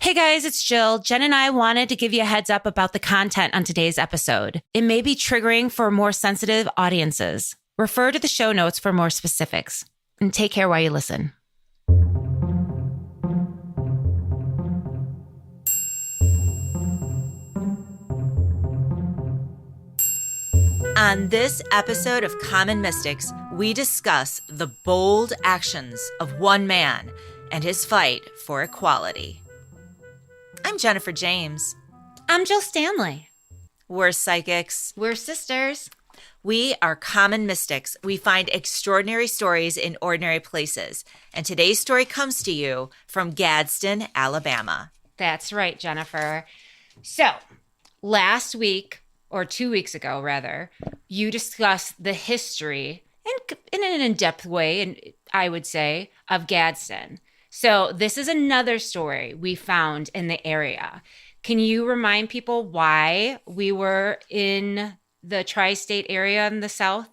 Hey guys, it's Jill. Jen and I wanted to give you a heads up about the content on today's episode. It may be triggering for more sensitive audiences. Refer to the show notes for more specifics. And take care while you listen. On this episode of Common Mystics, we discuss the bold actions of one man and his fight for equality. I'm Jennifer James. I'm Jill Stanley. We're psychics. We're sisters. We are common mystics. We find extraordinary stories in ordinary places. And today's story comes to you from Gadsden, Alabama. That's right, Jennifer. So, last week, or 2 weeks ago, rather, you discussed the history in an in-depth way, and I would say, of Gadsden. So this is another story we found in the area. Can you remind people why we were in the tri-state area in the South?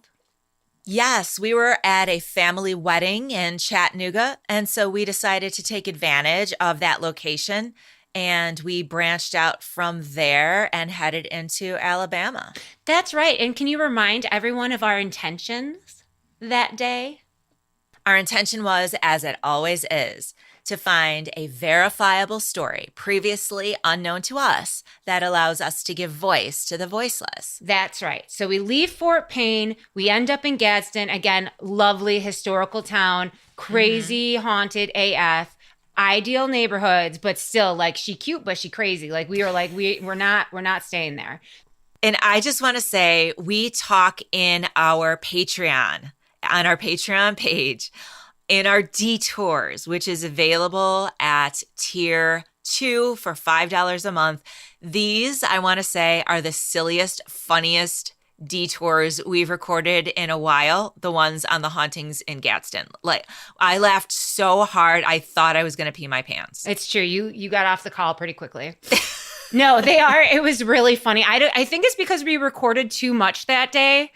Yes, we were at a family wedding in Chattanooga, and so we decided to take advantage of that location. And we branched out from there and headed into Alabama. That's right. And can you remind everyone of our intentions that day? Our intention was, as it always is, to find a verifiable story previously unknown to us that allows us to give voice to the voiceless. That's right. So we leave Fort Payne. We end up in Gadsden. Again, lovely historical town, crazy haunted AF. Ideal neighborhoods, but still, like, she cute, but she crazy. Like, we were like, we're not staying there. And I just want to say, we talk in our Patreon, on our Patreon page, in our detours, which is available at tier 2 for $5 a month. These, I want to say, are the silliest, funniest detours we've recorded in a while, the ones on the hauntings in Gadsden. Like, I laughed so hard I thought I was going to pee my pants. It's true. You got off the call pretty quickly. No, they are. It was really funny. I think it's because we recorded too much that day.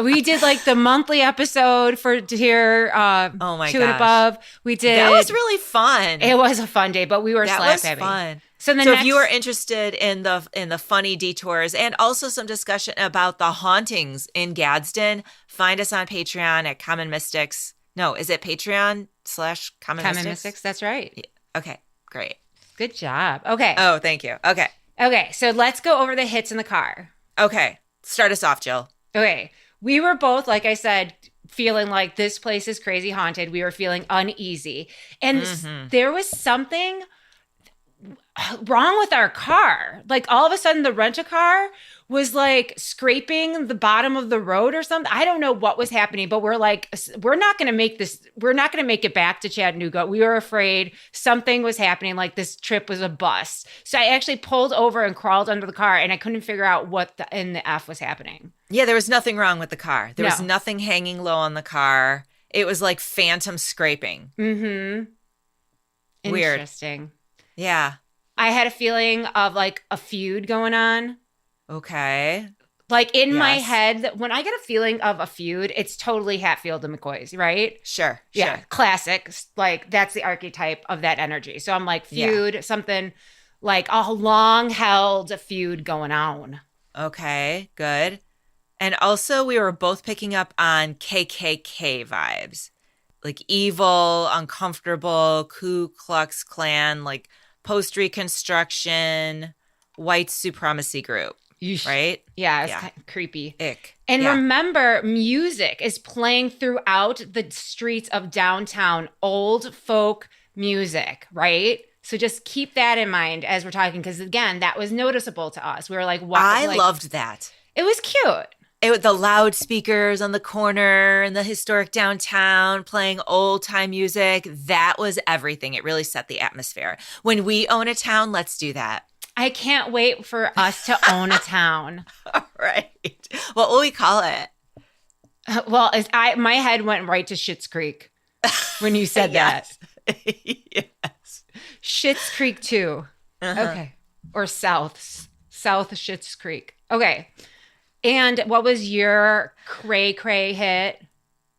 We did like the monthly episode for tier oh my 2 gosh. and above. We did. That was really fun. It was a fun day, but we were that slap was happy. Fun. So if you are interested in the funny detours and also some discussion about the hauntings in Gadsden, find us on Patreon at Common Mystics. No, is it Patreon/Common Mystics? That's right. Okay, great. Good job. Okay. Oh, thank you. Okay, so let's go over the hits in the car. Okay, start us off, Jill. Okay. We were both, like I said, feeling like this place is crazy haunted. We were feeling uneasy. And there was something wrong with our car. Like, all of a sudden the rent-a-car was like scraping the bottom of the road or something. I don't know what was happening, but we're like, we're not going to make it back to Chattanooga. We were afraid something was happening, like this trip was a bust. So I actually pulled over and crawled under the car, and I couldn't figure out what in the F was happening. Yeah, there was nothing wrong with the car. There was nothing hanging low on the car. It was like phantom scraping. Mm-hmm. Weird. Interesting. Yeah. I had a feeling of like a feud going on. Okay. Like in my head, when I get a feeling of a feud, it's totally Hatfield and McCoy's, right? Sure. Yeah. Classic. Like, that's the archetype of that energy. So I'm like, feud, something like a long held feud going on. Okay, good. And also we were both picking up on KKK vibes. Like evil, uncomfortable, Ku Klux Klan, like post-Reconstruction, white supremacy group. Right? Yeah, it's kind of creepy. Ick. And remember, music is playing throughout the streets of downtown, old folk music, right? So just keep that in mind as we're talking, because again, that was noticeable to us. We were like, wow. I loved that. It was cute. The loudspeakers on the corner and the historic downtown playing old time music, that was everything. It really set the atmosphere. When we own a town, let's do that. I can't wait for us to own a town. All right. What will we call it? Well, my head went right to Schitt's Creek when you said that. Yes. Schitt's Creek 2. Okay. Or South Schitt's Creek. Okay. And what was your cray hit?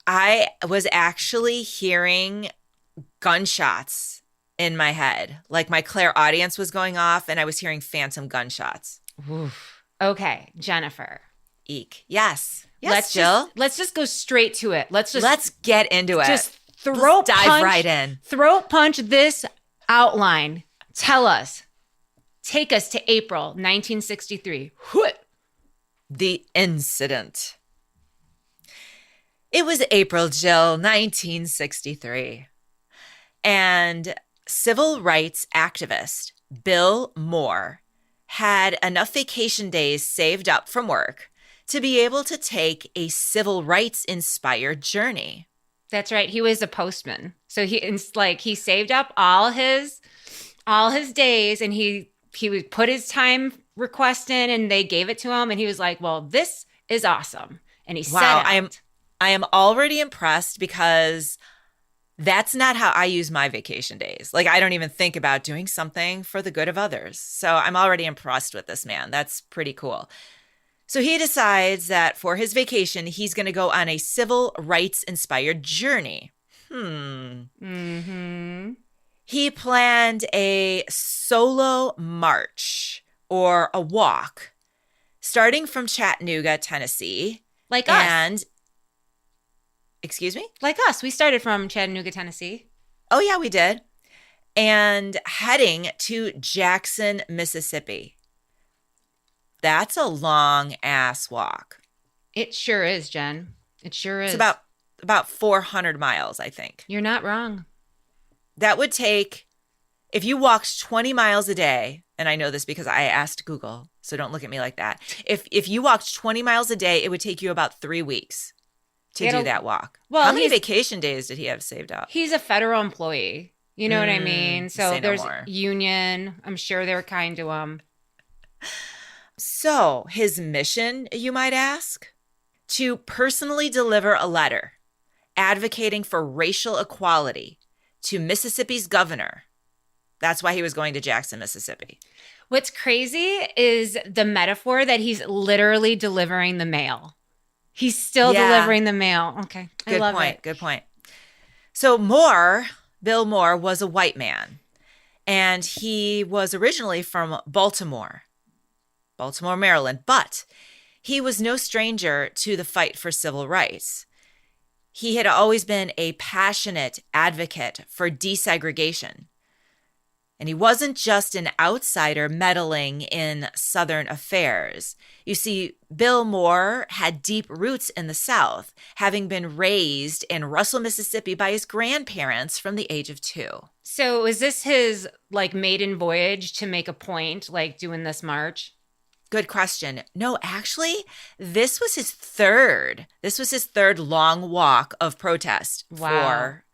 I was actually hearing gunshots in my head. Like my clairaudience was going off and I was hearing phantom gunshots. Oof. Okay, Jennifer. Eek. Yes. Yes, Jill. Let's just go straight to it. Let's get into it. Just Let's dive right in. Throat punch this outline. Tell us. Take us to April 1963. The incident. It was April, Jill, 1963. And civil rights activist Bill Moore had enough vacation days saved up from work to be able to take a civil rights-inspired journey. That's right. He was a postman. So he saved up all his days, and he would put his time request in, and they gave it to him, and he was like, well, this is awesome. And he set out. I am already impressed because that's not how I use my vacation days. Like, I don't even think about doing something for the good of others. So I'm already impressed with this man. That's pretty cool. So he decides that for his vacation, he's going to go on a civil rights-inspired journey. He planned a solo march or a walk starting from Chattanooga, Tennessee. Like us. Excuse me? Like us. We started from Chattanooga, Tennessee. Oh, yeah, we did. And heading to Jackson, Mississippi. That's a long-ass walk. It sure is, Jen. It sure is. It's about 400 miles, I think. You're not wrong. That would take, if you walked 20 miles a day, and I know this because I asked Google, so don't look at me like that. If you walked 20 miles a day, it would take you about 3 weeks to do that walk. Well, how many vacation days did he have saved up? He's a federal employee. You know what I mean? So there's more. Union. I'm sure they're kind to him. So his mission, you might ask? To personally deliver a letter advocating for racial equality to Mississippi's governor. That's why he was going to Jackson, Mississippi. What's crazy is the metaphor that he's literally delivering the mail. He's still delivering the mail. Okay. I love it. Good point. So Bill Moore was a white man, and he was originally from Baltimore, Maryland, but he was no stranger to the fight for civil rights. He had always been a passionate advocate for desegregation. And he wasn't just an outsider meddling in Southern affairs. You see, Bill Moore had deep roots in the South, having been raised in Russell, Mississippi by his grandparents from the age of 2. So is this his maiden voyage to make a point, doing this march? Good question. No, actually, this was his third long walk of protest for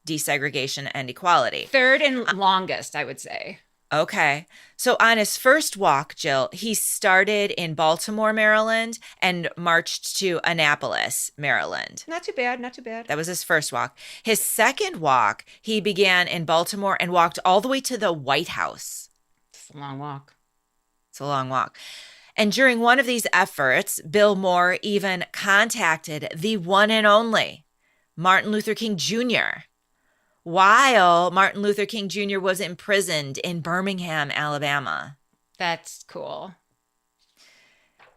desegregation and equality. Third and longest, I would say. Okay. So on his first walk, Jill, he started in Baltimore, Maryland, and marched to Annapolis, Maryland. Not too bad. That was his first walk. His second walk, he began in Baltimore and walked all the way to the White House. It's a long walk. And during one of these efforts, Bill Moore even contacted the one and only Martin Luther King Jr., while Martin Luther King Jr. was imprisoned in Birmingham, Alabama. That's cool.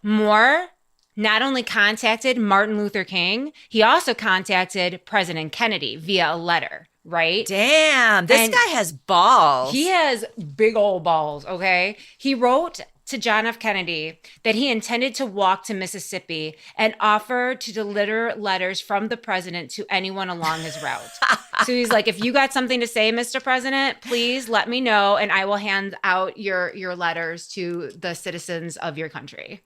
Moore not only contacted Martin Luther King, he also contacted President Kennedy via a letter, right? Damn, this guy has balls. He has big old balls, okay? He wrote to John F. Kennedy that he intended to walk to Mississippi and offer to deliver letters from the president to anyone along his route. So he's like, if you got something to say, Mr. President, please let me know, and I will hand out your letters to the citizens of your country.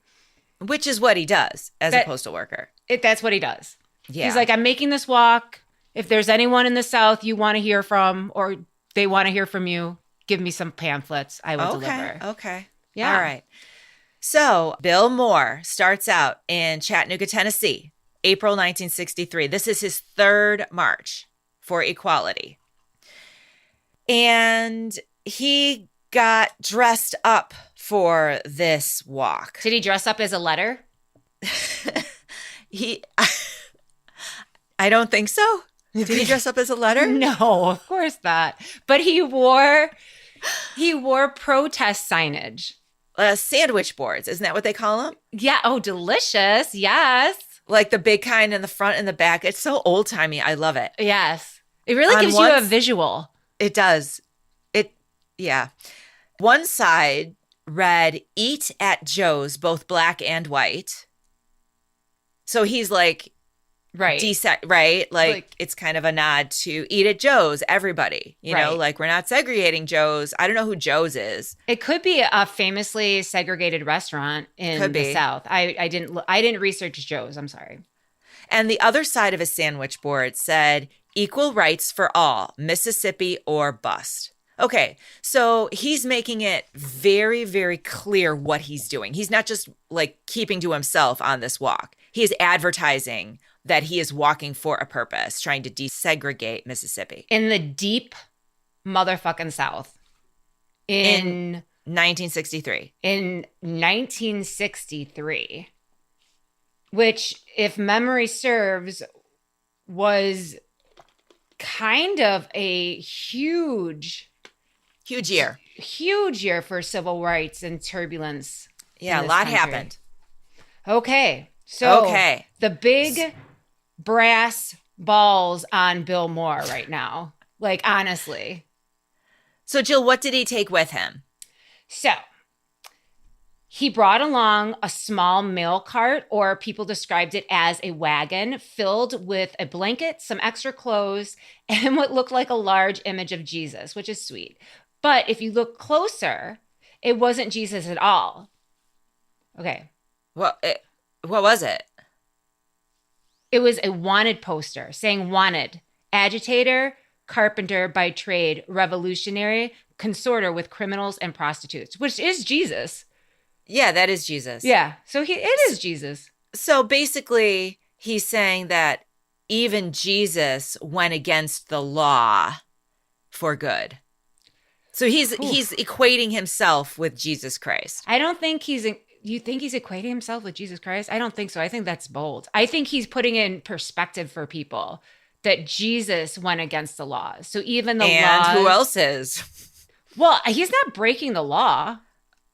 Which is what he does as a postal worker. That's what he does. Yeah. He's like, I'm making this walk. If there's anyone in the South you want to hear from, or they want to hear from you, give me some pamphlets. I will deliver. Okay. Yeah. All right. So Bill Moore starts out in Chattanooga, Tennessee, April 1963. This is his third march for equality. And he got dressed up for this walk. Did he dress up as a letter? I don't think so. Did he dress up as a letter? No, of course not. But he wore protest signage. Sandwich boards. Isn't that what they call them? Yeah. Oh, delicious. Yes. Like the big kind in the front and the back. It's so old timey. I love it. Yes. It really gives you a visual. It does. Yeah. One side read, "Eat at Joe's," both black and white. So he's like, right. Right? Like it's kind of a nod to eat at Joe's, everybody. You know, like we're not segregating Joe's. I don't know who Joe's is. It could be a famously segregated restaurant in the South. I didn't research Joe's. I'm sorry. And the other side of a sandwich board said, "Equal rights for all, Mississippi or bust." Okay, so he's making it very, very clear what he's doing. He's not just like keeping to himself on this walk. He is advertising that he is walking for a purpose, trying to desegregate Mississippi. In the deep motherfucking South. In 1963. In 1963, which, if memory serves, was kind of a huge year for civil rights and turbulence. Yeah, a lot happened. Okay. So the big brass balls on Bill Moore right now. Like, honestly. So, Jill, what did he take with him? So, he brought along a small mail cart, or people described it as a wagon, filled with a blanket, some extra clothes, and what looked like a large image of Jesus, which is sweet. But if you look closer, it wasn't Jesus at all. Okay. What was it? It was a wanted poster saying wanted, agitator, carpenter by trade, revolutionary, consorter with criminals and prostitutes, which is Jesus. Yeah, that is Jesus. Yeah. So it is Jesus. So basically, he's saying that even Jesus went against the law for good. So he's equating himself with Jesus Christ. I don't think you think he's equating himself with Jesus Christ? I don't think so. I think that's bold. I think he's putting in perspective for people that Jesus went against the laws. So even the laws. And who else is? Well, he's not breaking the law.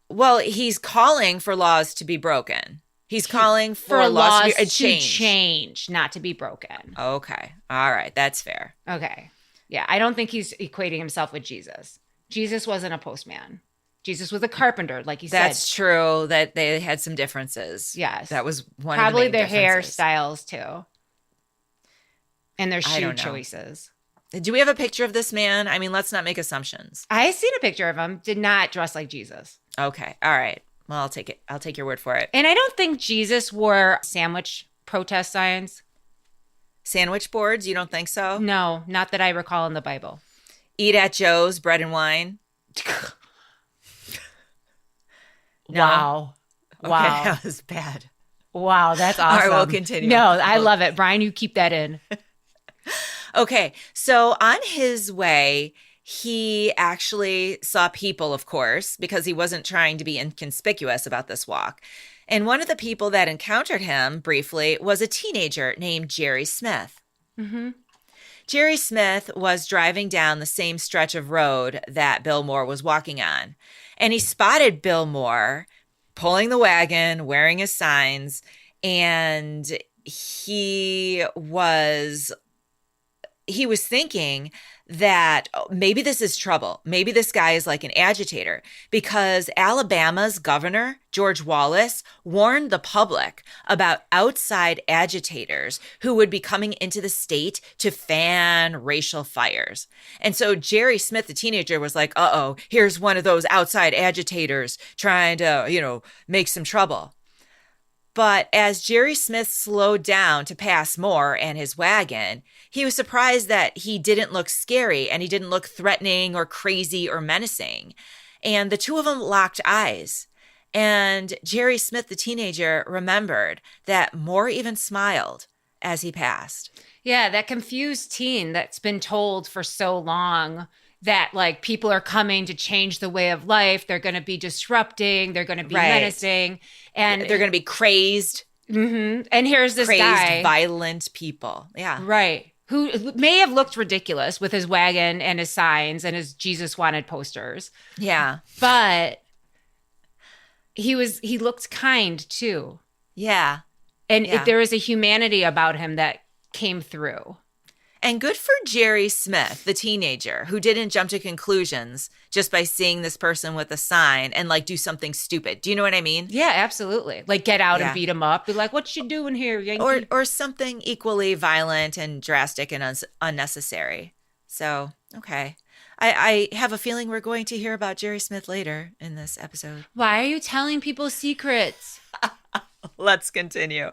Well, he's calling for laws to be broken. He's calling for laws to change, not to be broken. Okay. All right. That's fair. Okay. Yeah. I don't think he's equating himself with Jesus. Jesus wasn't a postman. Jesus was a carpenter, like you said. That's true, that they had some differences. Yes. That was one Probably of the main their differences. hairstyles, too. And their shoe choices. Do we have a picture of this man? I mean, let's not make assumptions. I seen a picture of him. Did not dress like Jesus. Okay. All right. Well, I'll take it. I'll take your word for it. And I don't think Jesus wore sandwich protest signs. Sandwich boards? You don't think so? No, not that I recall in the Bible. Eat at Joe's, bread and wine. No? Wow. Okay, Wow. that was bad. Wow, that's awesome. All right, we'll continue. No, I love it. Brian, you keep that in. Okay, so on his way, he actually saw people, of course, because he wasn't trying to be inconspicuous about this walk. And one of the people that encountered him briefly was a teenager named Jerry Smith. Mm-hmm. Jerry Smith was driving down the same stretch of road that Bill Moore was walking on. And he spotted Bill Moore pulling the wagon, wearing his signs, and he was thinking that maybe this is trouble. Maybe this guy is like an agitator, because Alabama's governor, George Wallace, warned the public about outside agitators who would be coming into the state to fan racial fires. And so Jerry Smith, the teenager, was like, uh-oh, here's one of those outside agitators trying to, make some trouble. But as Jerry Smith slowed down to pass Moore and his wagon, he was surprised that he didn't look scary and he didn't look threatening or crazy or menacing. And the two of them locked eyes. And Jerry Smith, the teenager, remembered that Moore even smiled as he passed. Yeah, that confused teen that's been told for so long that like people are coming to change the way of life. They're going to be disrupting. They're going to be menacing. And they're going to be crazed. Mm-hmm. And here's this crazed, guy. violent people. Yeah. Right. who may have looked ridiculous with his wagon and his signs and his Jesus wanted posters. Yeah. But he looked kind too. Yeah. And there was a humanity about him that came through. And good for Jerry Smith, the teenager, who didn't jump to conclusions just by seeing this person with a sign and like do something stupid. Do you know what I mean? Yeah, absolutely. Like get out and beat him up. Be like, what you doing here, Yankee? Or something equally violent and drastic and unnecessary. So, okay. I have a feeling we're going to hear about Jerry Smith later in this episode. Why are you telling people secrets? Let's continue.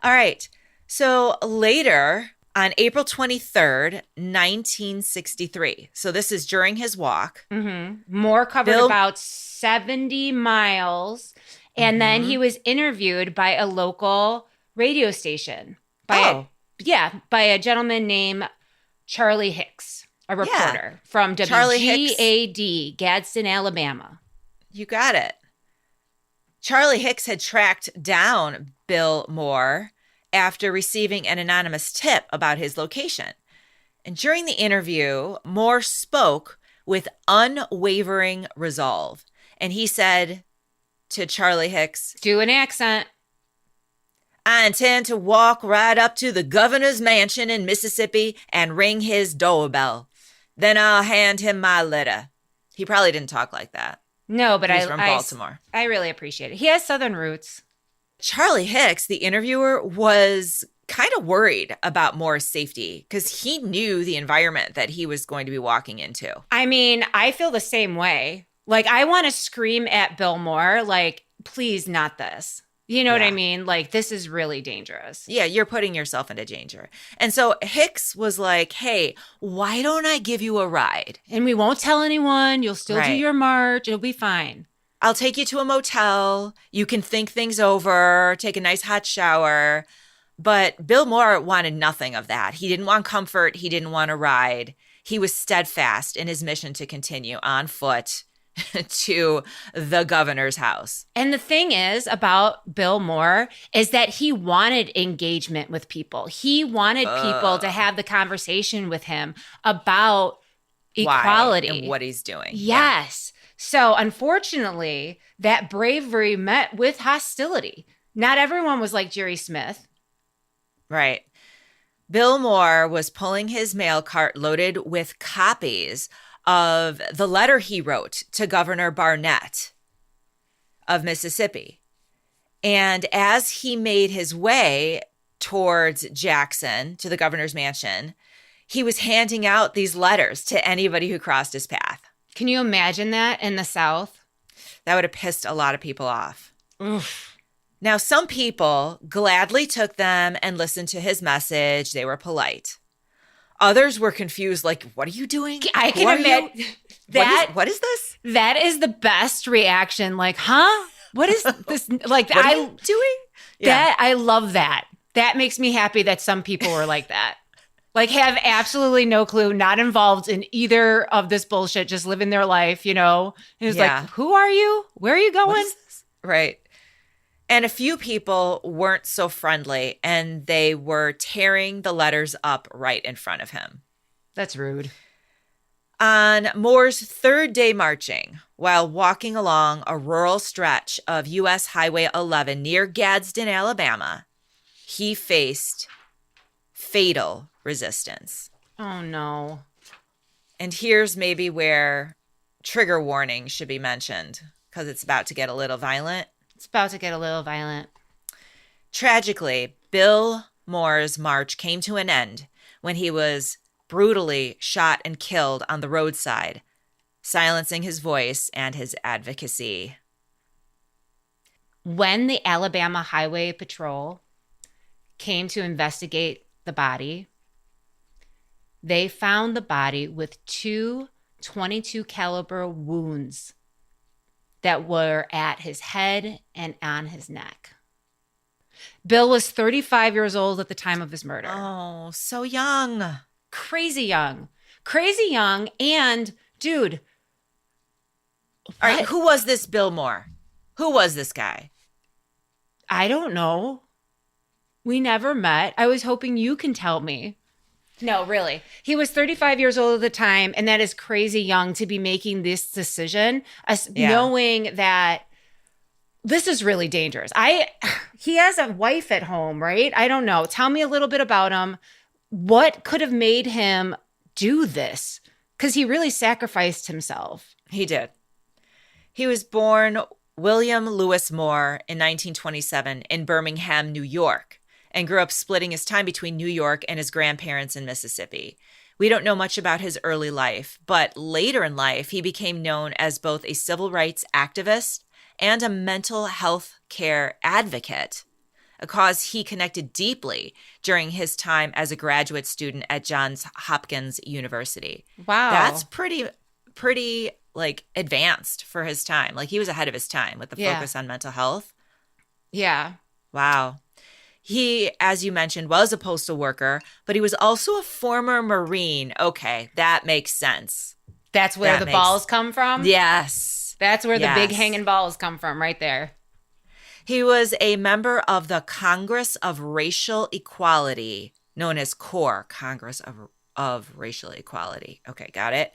All right. So later on April 23rd, 1963. So this is during his walk. Mm-hmm. Moore covered about 70 miles. And then he was interviewed by a local radio station. By a gentleman named Charlie Hicks, a reporter from WGAD, Gadsden, Alabama. You got it. Charlie Hicks had tracked down Bill Moore after receiving an anonymous tip about his location. And during the interview, Moore spoke with unwavering resolve. And he said to Charlie Hicks, "Do an accent. I intend to walk right up to the governor's mansion in Mississippi and ring his doorbell. Then I'll hand him my letter." He probably didn't talk like that. No, but He's from Baltimore. I really appreciate it. He has Southern roots. Charlie Hicks, the interviewer, was kind of worried about Moore's safety because he knew the environment that he was going to be walking into. I mean, I feel the same way. Like, I want to scream at Bill Moore, like, please, not this. You know what I mean? Like, this is really dangerous. Yeah, you're putting yourself into danger. And so Hicks was like, hey, why don't I give you a ride? And we won't tell anyone. You'll still do your march. It'll be fine. I'll take you to a motel. You can think things over, take a nice hot shower. But Bill Moore wanted nothing of that. He didn't want comfort. He didn't want a ride. He was steadfast in his mission to continue on foot to the governor's house. And the thing is about Bill Moore is that he wanted engagement with people. He wanted people to have the conversation with him about equality. And what he's doing. Yes. So unfortunately, that bravery met with hostility. Not everyone was like Jerry Smith. Right. Bill Moore was pulling his mail cart loaded with copies of the letter he wrote to Governor Barnett of Mississippi. And as he made his way towards Jackson, to the governor's mansion, he was handing out these letters to anybody who crossed his path. Can you imagine that in the South? That would have pissed a lot of people off. Oof. Now, some people gladly took them and listened to his message. They were polite. Others were confused, like, what are you doing? I can admit that. What is this? That is the best reaction. Like, huh? What is this? Like, what are you doing? That I love that. That makes me happy that some people were like that. Like, have absolutely no clue, not involved in either of this bullshit, just living their life, you know? It was like, who are you? Where are you going? What is this? Right. And a few people weren't so friendly, and they were tearing the letters up right in front of him. That's rude. On Moore's third day marching, while walking along a rural stretch of U.S. Highway 11 near Gadsden, Alabama, he faced fatal resistance. Oh, no. And here's maybe where trigger warning should be mentioned, because it's about to get a little violent. It's about to get a little violent. Tragically, Bill Moore's march came to an end when he was brutally shot and killed on the roadside, silencing his voice and his advocacy. When the Alabama Highway Patrol came to investigate the body, they found the body with two .22 caliber wounds that were at his head and on his neck. Bill was 35 years old at the time of his murder. Oh, so young. Crazy young. Crazy young. And, dude. All right, who was this Bill Moore? Who was this guy? I don't know. We never met. I was hoping you can tell me. No, really. He was 35 years old at the time, and that is crazy young to be making this decision, Yeah. knowing that this is really dangerous. He has a wife at home, right? I don't know. Tell me a little bit about him. What could have made him do this? Because he really sacrificed himself. He did. He was born William Lewis Moore in 1927 in Birmingham, New York, and grew up splitting his time between New York and his grandparents in Mississippi. We don't know much about his early life, but later in life, he became known as both a civil rights activist and a mental health care advocate, a cause he connected deeply during his time as a graduate student at Johns Hopkins University. Wow. That's pretty like advanced for his time. Like he was ahead of his time with the focus on mental health. Yeah. Wow. He, as you mentioned, was a postal worker, but he was also a former Marine. Okay, that makes sense. That's where the balls come from? Yes. That's where the big hanging balls come from, right there. He was a member of the Congress of Racial Equality, known as CORE, Congress of Racial Equality. Okay, got it.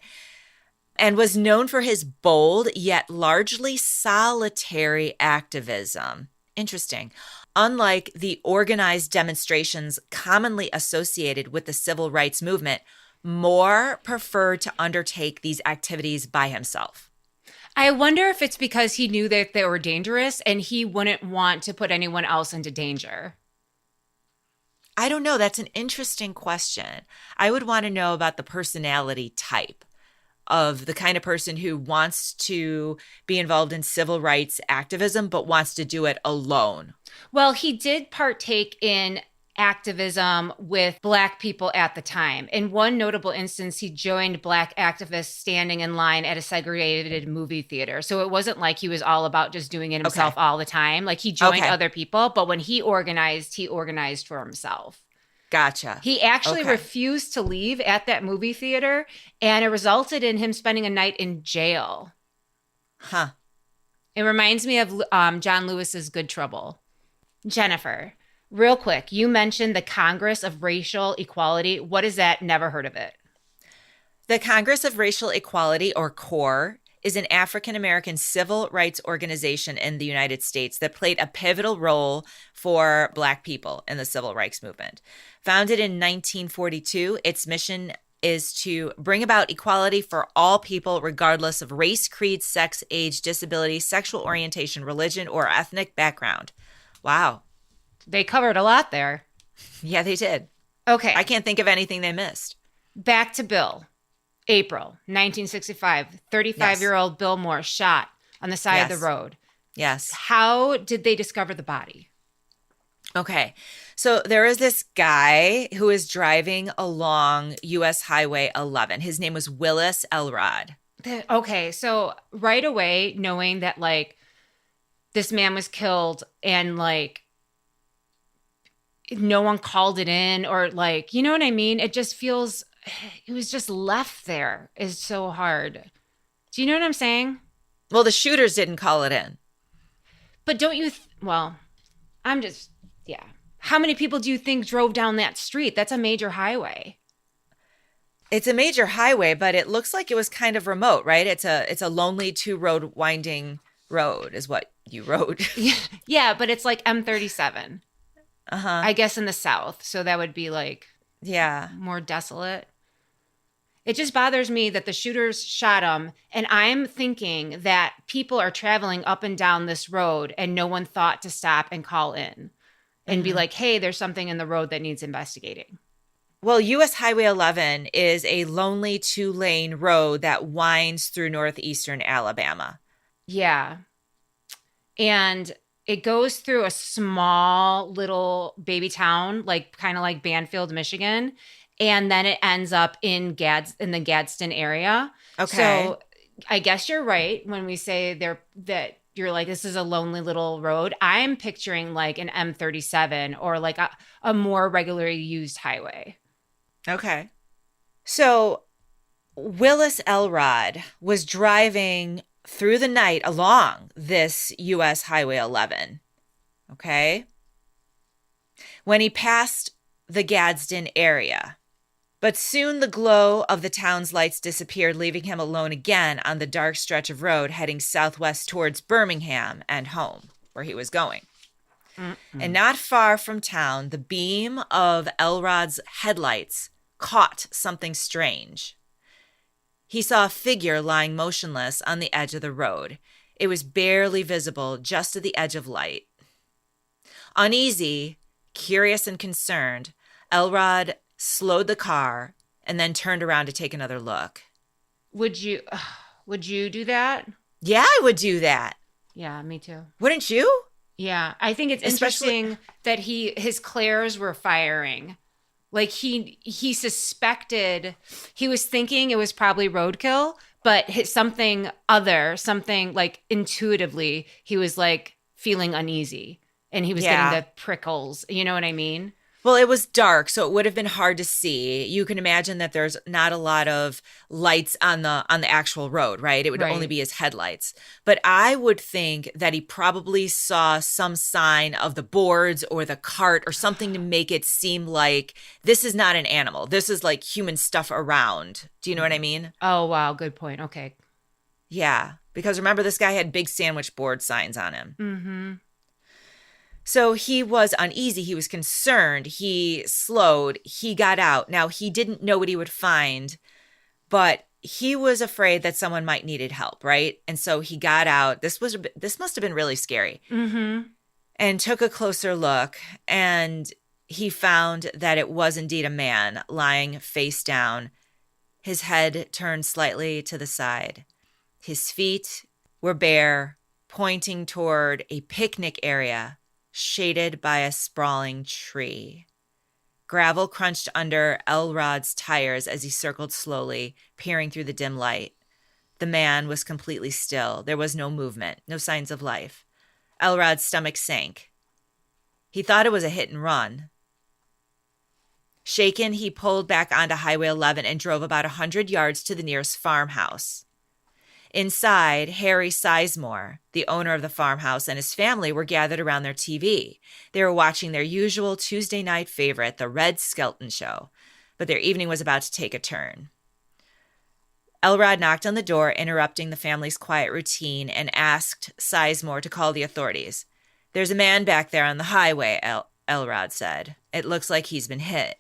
And was known for his bold yet largely solitary activism. Interesting. Unlike the organized demonstrations commonly associated with the civil rights movement, Moore preferred to undertake these activities by himself. I wonder if it's because he knew that they were dangerous and he wouldn't want to put anyone else into danger. I don't know. That's an interesting question. I would want to know about the personality type of the kind of person who wants to be involved in civil rights activism, but wants to do it alone. Well, he did partake in activism with Black people at the time. In one notable instance, he joined Black activists standing in line at a segregated movie theater. So it wasn't like he was all about just doing it himself all the time. Like he joined other people, but when he organized for himself. Gotcha. He actually refused to leave at that movie theater, and it resulted in him spending a night in jail. Huh. It reminds me of John Lewis's Good Trouble. Jennifer, real quick, you mentioned the Congress of Racial Equality. What is that? Never heard of it. The Congress of Racial Equality, or CORE, is an African-American civil rights organization in the United States that played a pivotal role for Black people in the civil rights movement. Founded in 1942, its mission is to bring about equality for all people, regardless of race, creed, sex, age, disability, sexual orientation, religion, or ethnic background. Wow. They covered a lot there. Yeah, they did. Okay. I can't think of anything they missed. Back to Bill. April 1965, 35-year-old Bill Moore shot on the side of the road. Yes. How did they discover the body? Okay. So there is this guy who is driving along U.S. Highway 11. His name was Willis Elrod. Okay. So right away, knowing that like this man was killed and like no one called it in or like, you know what I mean? It just feels, it was just left there is so hard. Do you know what I'm saying? Well, the shooters didn't call it in. But don't you, yeah. How many people do you think drove down that street? That's a major highway. It's a major highway, but it looks like it was kind of remote, right? It's a lonely two-road winding road is what you wrote. Yeah, but it's like M37. Uh-huh. I guess in the south. So that would be like more desolate. It just bothers me that the shooters shot him, and I'm thinking that people are traveling up and down this road and no one thought to stop and call in and be like, hey, there's something in the road that needs investigating. Well, U.S. Highway 11 is a lonely two-lane road that winds through northeastern Alabama. Yeah. And it goes through a small little baby town, like kind of like Banfield, Michigan. And then it ends up in the Gadsden area. Okay. So I guess you're right when we say that you're like, this is a lonely little road. I'm picturing like an M37 or like a more regularly used highway. Okay. So Willis Elrod was driving through the night along this U.S. Highway 11. Okay. When he passed the Gadsden area, But soon the glow of the town's lights disappeared, leaving him alone again on the dark stretch of road heading southwest towards Birmingham and home, where he was going. And not far from town, the beam of Elrod's headlights caught something strange. He saw a figure lying motionless on the edge of the road. It was barely visible, just at the edge of light. Uneasy, curious, and concerned, Elrod slowed the car and then turned around to take another look. Would you do that? Yeah, I would do that. Yeah, me too. Wouldn't you? Yeah, I think it's interesting that his clairs were firing. Like he suspected, he was thinking it was probably roadkill, but something like intuitively, he was like feeling uneasy and he was getting the prickles. You know what I mean? Well, it was dark, so it would have been hard to see. You can imagine that there's not a lot of lights on the actual road, right? It would only be his headlights. But I would think that he probably saw some sign of the boards or the cart or something to make it seem like this is not an animal. This is like human stuff around. Do you know what I mean? Oh, wow. Good point. Okay. Yeah. Because remember, this guy had big sandwich board signs on him. Mm-hmm. So he was uneasy. He was concerned. He slowed. He got out. Now, he didn't know what he would find, but he was afraid that someone might needed help, right? And so he got out. This must have been really scary. Mm-hmm. And took a closer look, and he found that it was indeed a man lying face down, his head turned slightly to the side. His feet were bare, pointing toward a picnic area shaded by a sprawling tree. Gravel crunched under Elrod's tires as he circled slowly, peering through the dim light. The man was completely still. There was no movement, no signs of life. Elrod's stomach sank. He thought it was a hit and run. Shaken, he pulled back onto Highway 11 and drove about 100 yards to the nearest farmhouse. Inside, Harry Sizemore, the owner of the farmhouse, and his family were gathered around their TV. They were watching their usual Tuesday night favorite, The Red Skelton Show, but their evening was about to take a turn. Elrod knocked on the door, interrupting the family's quiet routine, and asked Sizemore to call the authorities. "There's a man back there on the highway," Elrod said. "It looks like he's been hit."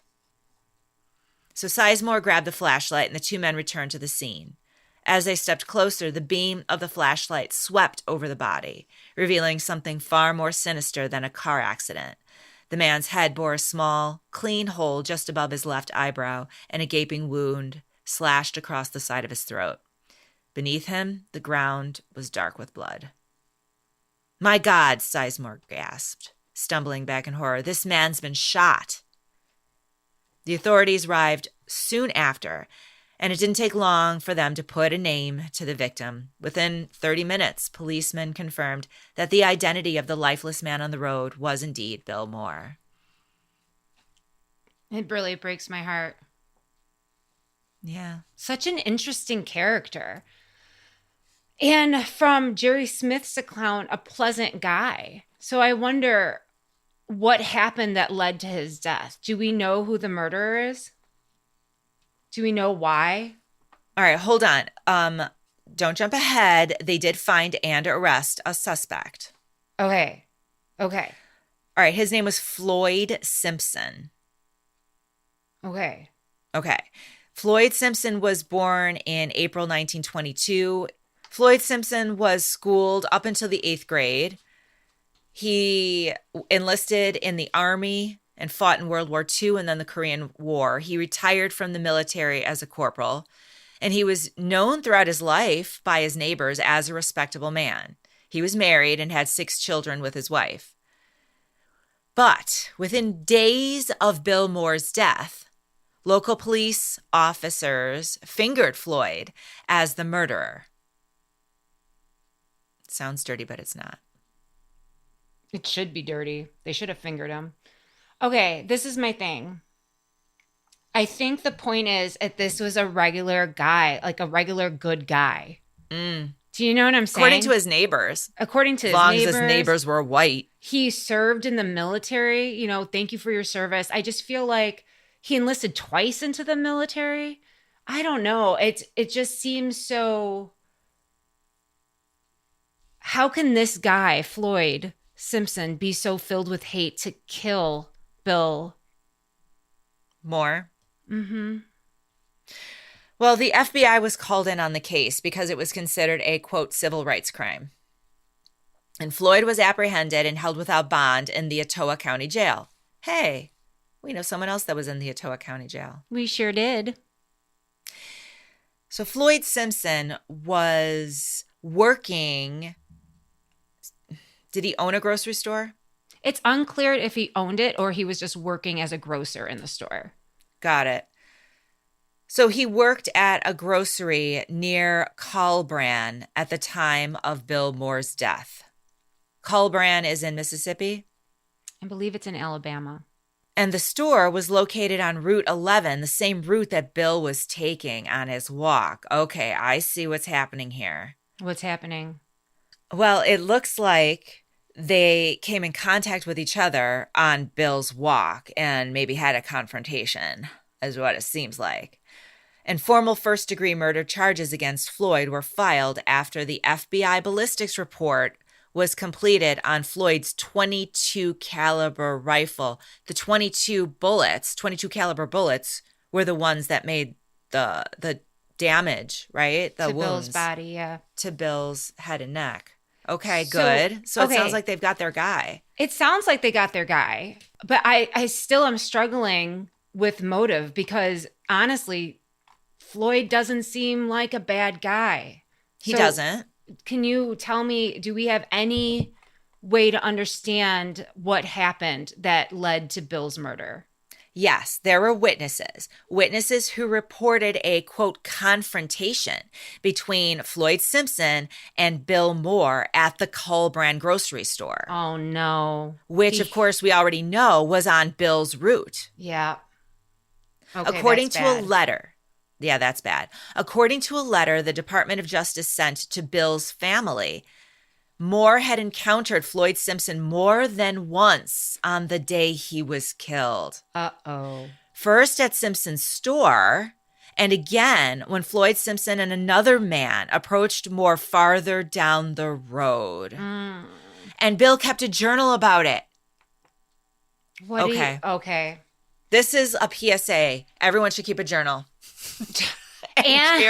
So Sizemore grabbed the flashlight, and the two men returned to the scene. As they stepped closer, the beam of the flashlight swept over the body, revealing something far more sinister than a car accident. The man's head bore a small, clean hole just above his left eyebrow, and a gaping wound slashed across the side of his throat. Beneath him, the ground was dark with blood. "My God," Sizemore gasped, stumbling back in horror. "This man's been shot." The authorities arrived soon after, and it didn't take long for them to put a name to the victim. Within 30 minutes, policemen confirmed that the identity of the lifeless man on the road was indeed Bill Moore. It really breaks my heart. Yeah. Such an interesting character. And from Jerry Smith's account, a pleasant guy. So I wonder what happened that led to his death. Do we know who the murderer is? Do we know why? All right, hold on. Don't jump ahead. They did find and arrest a suspect. Okay. All right, his name was Floyd Simpson. Okay. Floyd Simpson was born in April 1922. Floyd Simpson was schooled up until the 8th grade. He enlisted in the Army and fought in World War II and then the Korean War. He retired from the military as a corporal, and he was known throughout his life by his neighbors as a respectable man. He was married and had 6 children with his wife. But within days of Bill Moore's death, local police officers fingered Floyd as the murderer. Sounds dirty, but it's not. It should be dirty. They should have fingered him. Okay, this is my thing. I think the point is that this was a regular guy, like a regular good guy. Mm. Do you know what I'm saying? According to his neighbors. As long as his neighbors were white. He served in the military. You know, thank you for your service. I just feel like He enlisted twice into the military. I don't know. It just seems so. How can this guy, Floyd Simpson, be so filled with hate to kill Bill Moore? Mm-hmm. Well, the FBI was called in on the case because it was considered a, quote, civil rights crime. And Floyd was apprehended and held without bond in the Etowah County Jail. Hey, we know someone else that was in the Etowah County Jail. We sure did. So Floyd Simpson was working. Did he own a grocery store? It's unclear if he owned it or he was just working as a grocer in the store. Got it. So he worked at a grocery near Culbran at the time of Bill Moore's death. Culbran is in Mississippi? I believe it's in Alabama. And the store was located on Route 11, the same route that Bill was taking on his walk. Okay, I see what's happening here. What's happening? Well, it looks like they came in contact with each other on Bill's walk and maybe had a confrontation, is what it seems like. And formal first-degree murder charges against Floyd were filed after the FBI ballistics report was completed on Floyd's .22 caliber rifle. The 22 caliber bullets were the ones that made the damage, right? The to wounds Bill's body, yeah. to Bill's head and neck. Okay, good. So it sounds like they've got their guy. It sounds like they got their guy, but I still am struggling with motive because honestly, Floyd doesn't seem like a bad guy. He doesn't. Can you tell me, do we have any way to understand what happened that led to Bill's murder? Yes, there were witnesses who reported a, quote, confrontation between Floyd Simpson and Bill Moore at the Culbran grocery store. Oh, no. Which, of course, we already know was on Bill's route. Yeah. Okay, according to a letter. Yeah, that's bad. According to a letter the Department of Justice sent to Bill's family, Moore had encountered Floyd Simpson more than once on the day he was killed. Uh-oh. First at Simpson's store, and again when Floyd Simpson and another man approached Moore farther down the road. And Bill kept a journal about it. Okay. This is a PSA. Everyone should keep a journal. and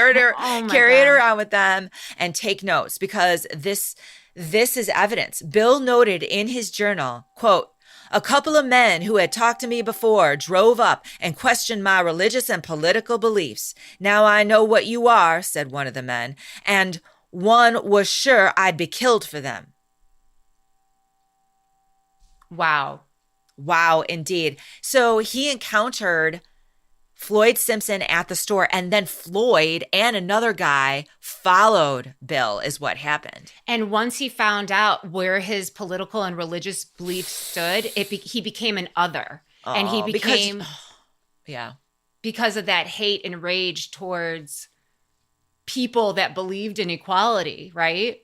carry it around with them and take notes because this is evidence. Bill noted in his journal, quote, "A couple of men who had talked to me before drove up and questioned my religious and political beliefs. Now I know what you are," said one of the men, "and one was sure I'd be killed for them." Wow, indeed. So he encountered Floyd Simpson at the store, and then Floyd and another guy followed Bill is what happened. And once he found out where his political and religious beliefs stood, he became an other. And he became... Because of that hate and rage towards people that believed in equality, right?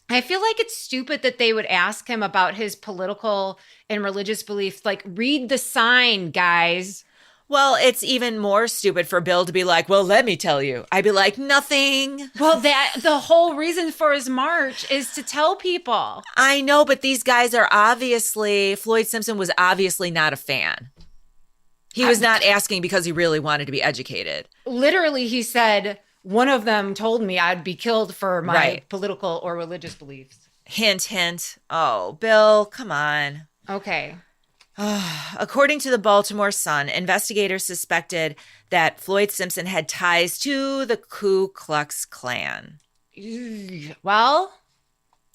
I feel like it's stupid that they would ask him about his political and religious beliefs. Like, read the sign, guys. Well, it's even more stupid for Bill to be like, well, let me tell you. I'd be like, nothing. Well, the whole reason for his march is to tell people. I know, but these guys are Floyd Simpson was obviously not a fan. He was not asking because he really wanted to be educated. Literally, he said, one of them told me I'd be killed for my political or religious beliefs. Hint, hint. Oh, Bill, come on. Okay. According to the Baltimore Sun, investigators suspected that Floyd Simpson had ties to the Ku Klux Klan. Well,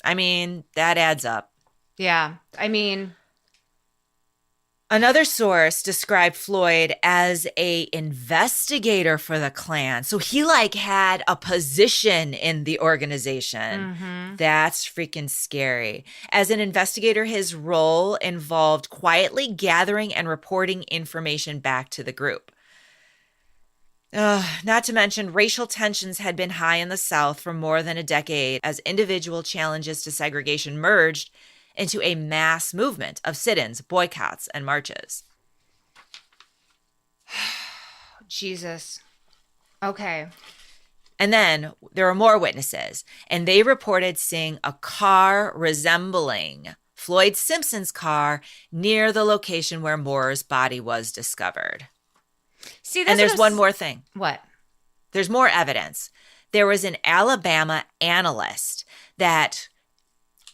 I mean, that adds up. Yeah. I mean, another source described Floyd as a investigator for the Klan. So he had a position in the organization. Mm-hmm. That's freaking scary. As an investigator, his role involved quietly gathering and reporting information back to the group. Not to mention, racial tensions had been high in the South for more than a decade as individual challenges to segregation merged into a mass movement of sit-ins, boycotts, and marches. Jesus. Okay. And then there were more witnesses, and they reported seeing a car resembling Floyd Simpson's car near the location where Moore's body was discovered. See, and there's one more thing. What? There's more evidence. There was an Alabama analyst that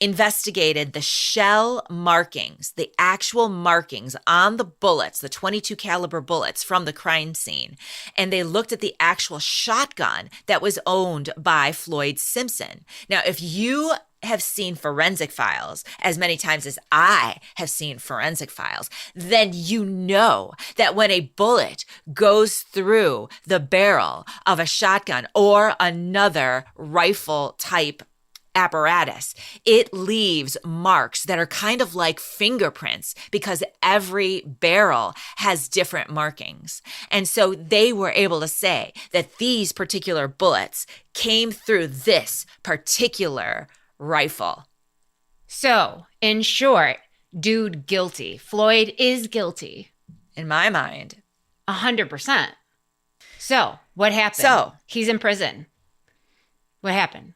investigated the shell markings, the actual markings on the bullets, the 22 caliber bullets from the crime scene. And they looked at the actual shotgun that was owned by Floyd Simpson. Now, if you have seen Forensic Files as many times as I have seen Forensic Files, then you know that when a bullet goes through the barrel of a shotgun or another rifle type apparatus, it leaves marks that are kind of like fingerprints because every barrel has different markings. And so they were able to say that these particular bullets came through this particular rifle. So, in short, dude guilty. Floyd is guilty. In my mind. 100%. So, what happened? So, he's in prison. What happened?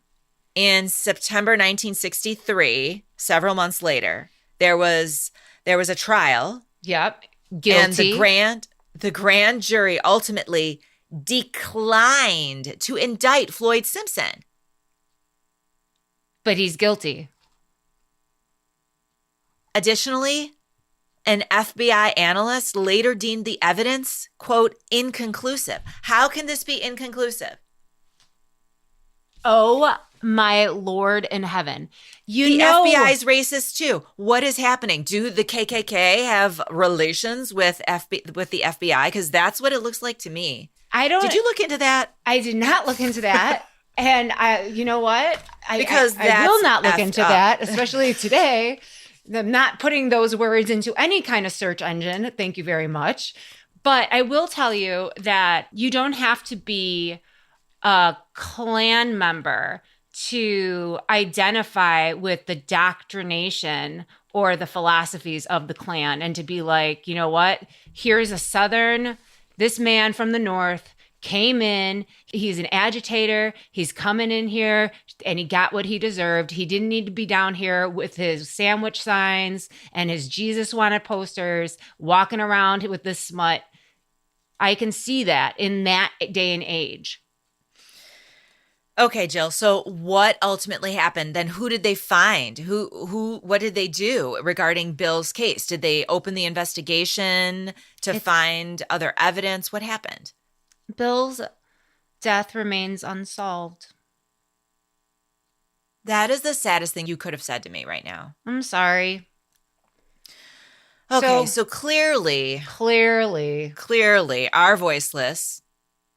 In September 1963, several months later, there was a trial. Yep. Guilty. And the grand jury ultimately declined to indict Floyd Simpson. But he's guilty. Additionally, an FBI analyst later deemed the evidence, quote, inconclusive. How can this be inconclusive? Oh, my Lord in heaven. The FBI's racist too. What is happening? Do the KKK have relations with the FBI? Because that's what it looks like to me. Did you look into that? I did not look into that. And you know what? I that's will not look into up. that, especially today. I'm not putting those words into any kind of search engine. Thank you very much. But I will tell you that you don't have to be a Klan member to identify with the doctrination or the philosophies of the Klan and to be like, you know what? Here's this man from the North came in, he's an agitator, he's coming in here and he got what he deserved. He didn't need to be down here with his sandwich signs and his Jesus wanted posters, walking around with this smut. I can see that in that day and age. Okay, Jill. So what ultimately happened? Then who did they find? What did they do regarding Bill's case? Did they open the investigation to find other evidence? What happened? Bill's death remains unsolved. That is the saddest thing you could have said to me right now. I'm sorry. Okay, so clearly, our voiceless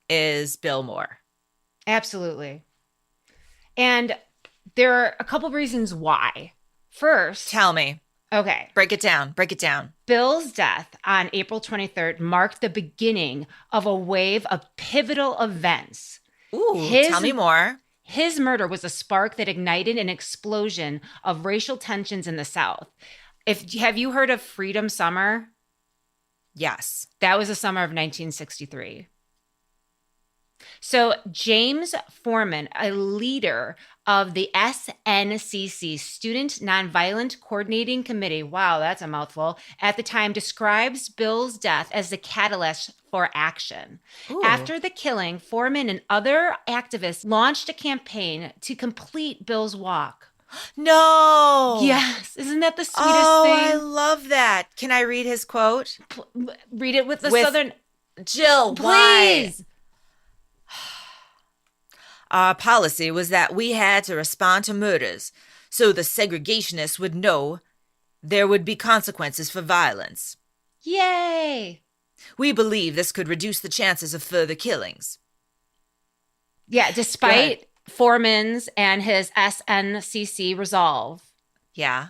is Bill Moore. Absolutely. And there are a couple of reasons why. First, tell me. Okay. Break it down. Bill's death on April 23rd marked the beginning of a wave of pivotal events. Ooh, tell me more. His murder was a spark that ignited an explosion of racial tensions in the South. Have you heard of Freedom Summer? Yes. That was the summer of 1963. So James Foreman, a leader of the SNCC, Student Nonviolent Coordinating Committee, wow, that's a mouthful, at the time describes Bill's death as the catalyst for action. Ooh. After the killing, Foreman and other activists launched a campaign to complete Bill's walk. No. Yes. Isn't that the sweetest thing? I love that. Can I read his quote? Read it with Southern... Jill, please. Why? Our policy was that we had to respond to murders so the segregationists would know there would be consequences for violence. Yay! We believe this could reduce the chances of further killings. Yeah, despite Foreman's and his SNCC resolve. Yeah.